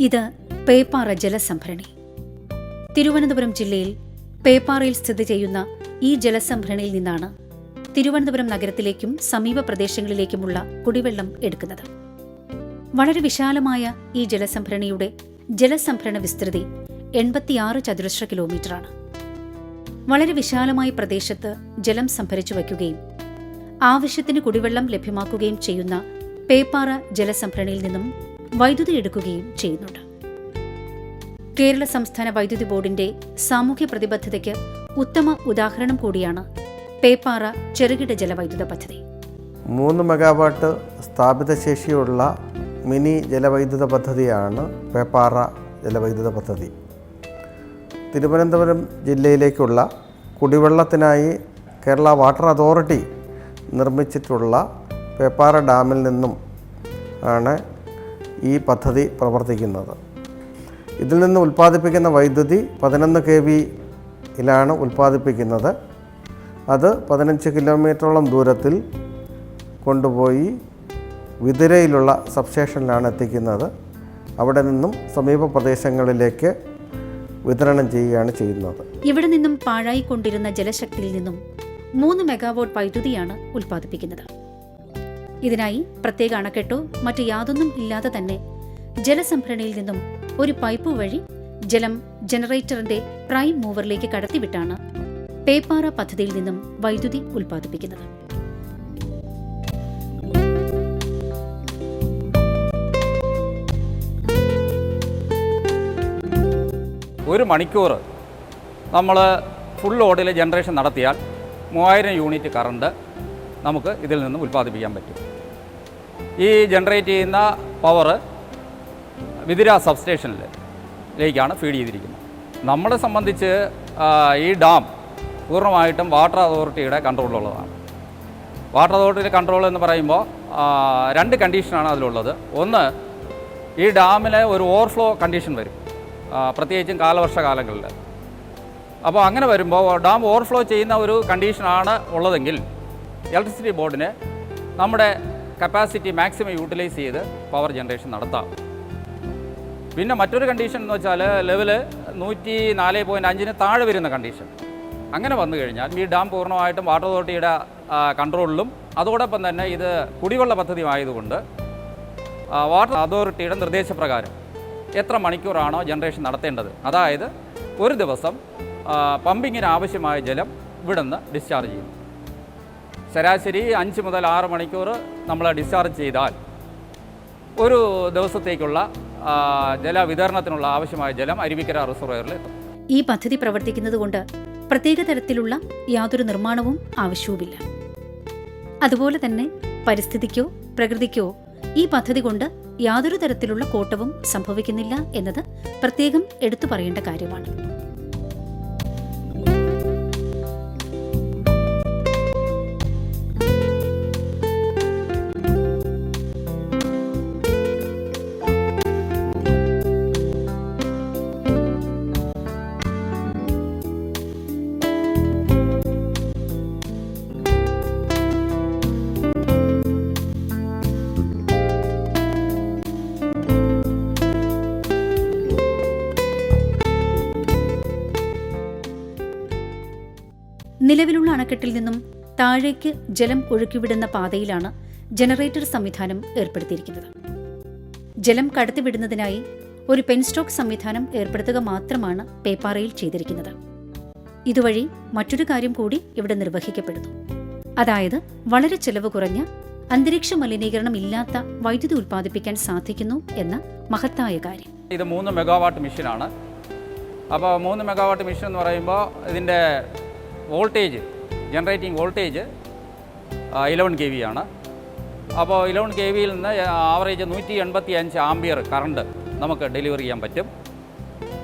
ഇത് പേപ്പാറ ജലസംഭരണി. തിരുവനന്തപുരം ജില്ലയിൽ പേപ്പാറയിൽ സ്ഥിതി ചെയ്യുന്ന ഈ ജലസംഭരണിയിൽ നിന്നാണ് തിരുവനന്തപുരം നഗരത്തിലേക്കും സമീപ പ്രദേശങ്ങളിലേക്കുമുള്ള കുടിവെള്ളം എടുക്കുന്നത്. വളരെ വിശാലമായ ഈ ജലസംഭരണിയുടെ ജലസംഭരണ വിസ്തൃതി 86 ചതുരശ്ര കിലോമീറ്ററാണ്. വളരെ വിശാലമായ പ്രദേശത്ത് ജലം സംഭരിച്ചു വയ്ക്കുകയും ആവശ്യത്തിന് കുടിവെള്ളം ലഭ്യമാക്കുകയും ചെയ്യുന്ന പേപ്പാറ ജലസംഭരണിയിൽ നിന്നും വൈദ്യുതി എടുക്കുകയും ചെയ്യുന്നുണ്ട്. കേരള സംസ്ഥാന വൈദ്യുതി ബോർഡിന്റെ സാമൂഹ്യ പ്രതിബദ്ധതയ്ക്ക് ഉത്തമ ഉദാഹരണം കൂടിയാണ് പേപ്പാറ ചെറുകിട ജലവൈദ്യുത പദ്ധതി. 3 മെഗാവാട്ട് സ്ഥാപിത ശേഷിയുള്ള മിനി ജലവൈദ്യുത പദ്ധതിയാണ് പേപ്പാറ ജലവൈദ്യുത പദ്ധതി. തിരുവനന്തപുരം ജില്ലയിലേക്കുള്ള കുടിവെള്ളത്തിനായി കേരള വാട്ടർ അതോറിറ്റി നിർമ്മിച്ചിട്ടുള്ള പേപ്പാറ ഡാമിൽ നിന്നും ആണ് ഈ പദ്ധതി പ്രവർത്തിക്കുന്നത്. ഇതിൽ നിന്ന് ഉൽപ്പാദിപ്പിക്കുന്ന വൈദ്യുതി 11 kV-യിലാണ് ഉൽപ്പാദിപ്പിക്കുന്നത്. അത് 15 കിലോമീറ്ററോളം ദൂരത്തിൽ കൊണ്ടുപോയി വിതുരയിലുള്ള സബ്സ്റ്റേഷനിലാണ് എത്തിക്കുന്നത്. അവിടെ നിന്നും സമീപ പ്രദേശങ്ങളിലേക്ക് വിതരണം ചെയ്യുകയാണ് ചെയ്യുന്നത്. ഇവിടെ നിന്നും പാഴായിക്കൊണ്ടിരുന്ന ജലശക്തിയിൽ നിന്നും 3 മെഗാവാട്ട് വൈദ്യുതിയാണ് ഉൽപ്പാദിപ്പിക്കുന്നത്. ഇതിനായി പ്രത്യേക അണക്കെട്ടോ മറ്റ് യാതൊന്നും ഇല്ലാതെ തന്നെ ജലസംഭരണിയിൽ നിന്നും ഒരു പൈപ്പ് വഴി ജലം ജനറേറ്ററിന്റെ പ്രൈം മൂവറിലേക്ക് കടത്തിവിട്ടാണ് പേപ്പാറ പദ്ധതിയിൽ നിന്നും വൈദ്യുതി ഉൽപ്പാദിപ്പിക്കുന്നത്. ഒരു മണിക്കൂർ നമ്മൾ ഫുൾ ലോഡിൽ ജനറേഷൻ നടത്തിയാൽ 3000 യൂണിറ്റ് കറണ്ട് നമുക്ക് ഇതിൽ നിന്ന് ഉൽപ്പാദിപ്പിക്കാൻ പറ്റും. ഈ ജനറേറ്റ് ചെയ്യുന്ന പവർ വിതുര സബ്സ്റ്റേഷനിലേക്കാണ് ഫീഡ് ചെയ്തിരിക്കുന്നത്. നമ്മളെ സംബന്ധിച്ച് ഈ ഡാം പൂർണ്ണമായിട്ടും വാട്ടർ അതോറിറ്റിയുടെ കൺട്രോളിലുള്ളതാണ്. വാട്ടർ അതോറിറ്റിയുടെ കൺട്രോൾ എന്ന് പറയുമ്പോൾ 2 കണ്ടീഷനാണ് അതിലുള്ളത്. ഒന്ന്, ഈ ഡാമിലെ ഒരു ഓവർഫ്ലോ കണ്ടീഷൻ വരും, പ്രത്യേകിച്ചും കാലവർഷകാലങ്ങളിൽ. അപ്പോൾ അങ്ങനെ വരുമ്പോൾ ഡാം ഓവർഫ്ലോ ചെയ്യുന്ന ഒരു കണ്ടീഷനാണ് ഉള്ളതെങ്കിൽ ഇലക്ട്രിസിറ്റി ബോർഡിന് നമ്മുടെ കപ്പാസിറ്റി മാക്സിമം യൂട്ടിലൈസ് ചെയ്ത് പവർ ജനറേഷൻ നടത്താം. പിന്നെ മറ്റൊരു കണ്ടീഷൻ എന്ന് വെച്ചാൽ ലെവല് 104.5-ന് താഴെ വരുന്ന കണ്ടീഷൻ. അങ്ങനെ വന്നു കഴിഞ്ഞാൽ ഈ ഡാം പൂർണ്ണമായിട്ടും വാട്ടർ അതോറിറ്റിയുടെ കൺട്രോളിലും അതോടൊപ്പം തന്നെ ഇത് കുടിവെള്ള പദ്ധതി ആയതുകൊണ്ട് വാട്ടർ അതോറിറ്റിയുടെ നിർദ്ദേശപ്രകാരം എത്ര മണിക്കൂറാണോ ജനറേഷൻ നടത്തേണ്ടത്, അതായത് ഒരു ദിവസം പമ്പിങ്ങിന് ആവശ്യമായ ജലം ഇവിടെ നിന്ന് ഡിസ്ചാർജ് ചെയ്യും. ശരാശരി 5 മുതൽ 6 മണിക്കൂർ നമ്മൾ ഡിസ്ചാർജ് ചെയ്താൽ ഒരു ദിവസത്തേക്കുള്ള ജലവിതരണത്തിനുള്ള ആവശ്യമായ ജലം അരുവിക്കര റിസർവോയറിൽ എത്തും. ഈ പദ്ധതി പ്രവർത്തിക്കുന്നതുകൊണ്ട് പ്രത്യേക തരത്തിലുള്ള യാതൊരു നിർമ്മാണവും ആവശ്യവുമില്ല. അതുപോലെ തന്നെ പരിസ്ഥിതിക്കോ പ്രകൃതിക്കോ ഈ പദ്ധതി കൊണ്ട് യാതൊരു തരത്തിലുള്ള കോട്ടവും സംഭവിക്കുന്നില്ല എന്നത് പ്രത്യേകം എടുത്തു പറയേണ്ട കാര്യമാണ്. നിലവിലുള്ള അണക്കെട്ടിൽ നിന്നും താഴേക്ക് ജലം ഒഴുക്കിവിടുന്ന പാതയിലാണ് ജനറേറ്റർ സംവിധാനം ഏർപ്പെടുത്തിയിരിക്കുന്നത്. ജലം കടത്തിവിടുന്നതിനായി ഒരു പെൻസ്റ്റോക്ക് സംവിധാനം ഏർപ്പെടുത്തുക മാത്രമാണ് പേപ്പാറയിൽ ചെയ്തിരിക്കുന്നത്. ഇതുവഴി മറ്റൊരു കാര്യം കൂടി ഇവിടെ നിർവഹിക്കപ്പെടുന്നു. അതായത് വളരെ ചെലവ് കുറഞ്ഞ അന്തരീക്ഷ മലിനീകരണം ഇല്ലാത്ത വൈദ്യുതി ഉൽപ്പാദിപ്പിക്കാൻ സാധിക്കുന്നു എന്ന മഹത്തായ കാര്യം. ഇത് 3 മെഗാവാട്ട് മെഷീനാണ്. അപ്പോൾ 3 മെഗാവാട്ട് മെഷീൻ എന്ന് പറയുമ്പോൾ ഇതിൻ്റെ വോൾട്ടേജ്, ജനറേറ്റിംഗ് വോൾട്ടേജ് 11 kV ആണ്. അപ്പോൾ 11 kV-യിൽ നിന്ന് ആവറേജ് 185 ആംപിയർ കറണ്ട് നമുക്ക് ഡെലിവർ ചെയ്യാൻ പറ്റും.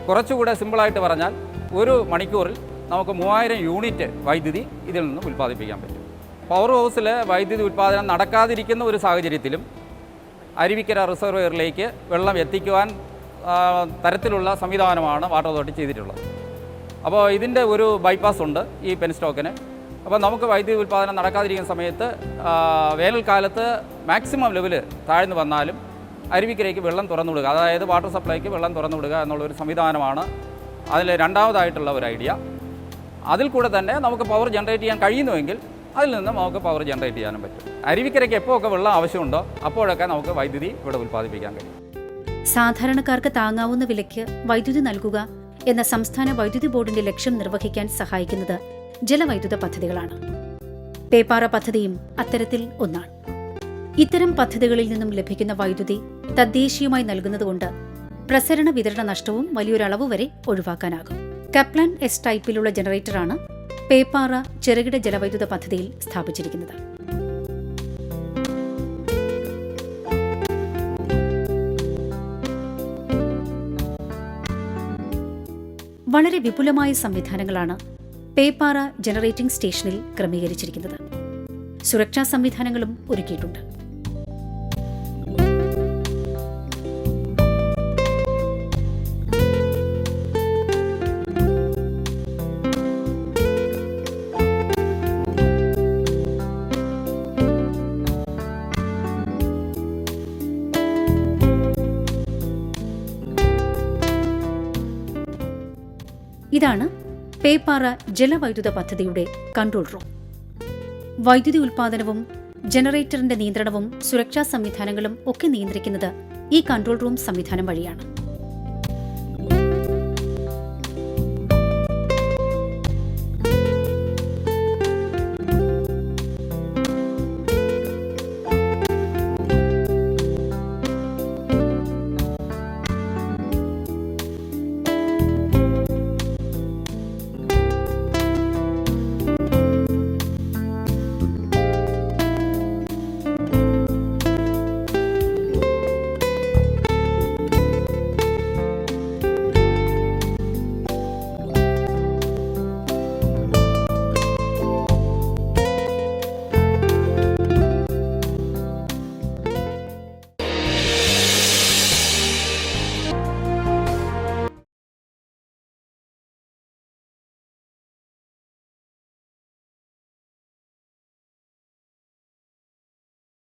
കുറച്ചുകൂടെ സിമ്പിളായിട്ട് പറഞ്ഞാൽ ഒരു മണിക്കൂറിൽ നമുക്ക് 3000 യൂണിറ്റ് വൈദ്യുതി ഇതിൽ നിന്ന് ഉൽപ്പാദിപ്പിക്കാൻ പറ്റും. പവർ ഹൗസിൽ വൈദ്യുതി ഉൽപ്പാദനം നടക്കാതിരിക്കുന്ന ഒരു സാഹചര്യത്തിലും അരുവിക്കര റിസർവോയറിലേക്ക് വെള്ളം എത്തിക്കുവാൻ തരത്തിലുള്ള സംവിധാനമാണ് വാട്ടർ അതോറിറ്റി ചെയ്തിട്ടുള്ളത്. അപ്പോൾ ഇതിൻ്റെ ഒരു ബൈപ്പാസ് ഉണ്ട് ഈ പെൻസ്റ്റോക്കിന്. അപ്പോൾ നമുക്ക് വൈദ്യുതി ഉൽപ്പാദനം നടക്കാതിരിക്കുന്ന സമയത്ത് വേനൽക്കാലത്ത് മാക്സിമം ലെവൽ താഴ്ന്നു വന്നാലും അരുവിക്കരയ്ക്ക് വെള്ളം തുറന്നു വിടുക, അതായത് വാട്ടർ സപ്ലൈക്ക് വെള്ളം തുറന്നു വിടുക എന്നുള്ളൊരു സംവിധാനമാണ് അതിൽ രണ്ടാമതായിട്ടുള്ള ഒരു ഐഡിയ. അതിൽ കൂടെ തന്നെ നമുക്ക് പവർ ജനറേറ്റ് ചെയ്യാൻ കഴിയുന്നുവെങ്കിൽ അതിൽ നിന്ന് നമുക്ക് പവർ ജനറേറ്റ് ചെയ്യാനും പറ്റും. അരുവിക്കരയ്ക്ക് എപ്പോഴൊക്കെ വെള്ളം ആവശ്യമുണ്ടോ അപ്പോഴൊക്കെ നമുക്ക് വൈദ്യുതി ഇവിടെ ഉൽപ്പാദിപ്പിക്കാൻ കഴിയും. സാധാരണക്കാർക്ക് താങ്ങാവുന്ന വിലയ്ക്ക് വൈദ്യുതി നൽകുക എന്ന സംസ്ഥാന വൈദ്യുതി ബോർഡിന്റെ ലക്ഷ്യം നിർവഹിക്കാൻ സഹായിക്കുന്നത് ജലവൈദ്യുത പദ്ധതികളാണ്. പേപ്പാറ പദ്ധതിയും അത്തരത്തിൽ ഒന്നാണ്. ഇത്തരം പദ്ധതികളിൽ നിന്നും ലഭിക്കുന്ന വൈദ്യുതി തദ്ദേശീയമായി നൽകുന്നതുകൊണ്ട് പ്രസരണ വിതരണ നഷ്ടവും വലിയൊരളവ് വരെ ഒഴിവാക്കാനാകും. കപ്ലാൻ എസ് ടൈപ്പിലുള്ള ജനറേറ്ററാണ് പേപ്പാറ ചെറുകിട ജലവൈദ്യുത പദ്ധതിയിൽ സ്ഥാപിച്ചിരിക്കുന്നത്. വളരെ വിപുലമായ സംവിധാനങ്ങളാണ് പേപ്പാറ ജനറേറ്റിംഗ് സ്റ്റേഷനിൽ ക്രമീകരിച്ചിരിക്കുന്നത്. സുരക്ഷാ സംവിധാനങ്ങളും ഒരുക്കിയിട്ടുണ്ട്. ഇതാണ് പേപ്പാറ ജലവൈദ്യുത പദ്ധതിയുടെ കൺട്രോൾ റൂം. വൈദ്യുതി ഉൽപ്പാദനവും ജനറേറ്ററിന്റെ നിയന്ത്രണവും സുരക്ഷാ സംവിധാനങ്ങളും ഒക്കെ നിയന്ത്രിക്കുന്നത് ഈ കൺട്രോൾ റൂം സംവിധാനം വഴിയാണ്.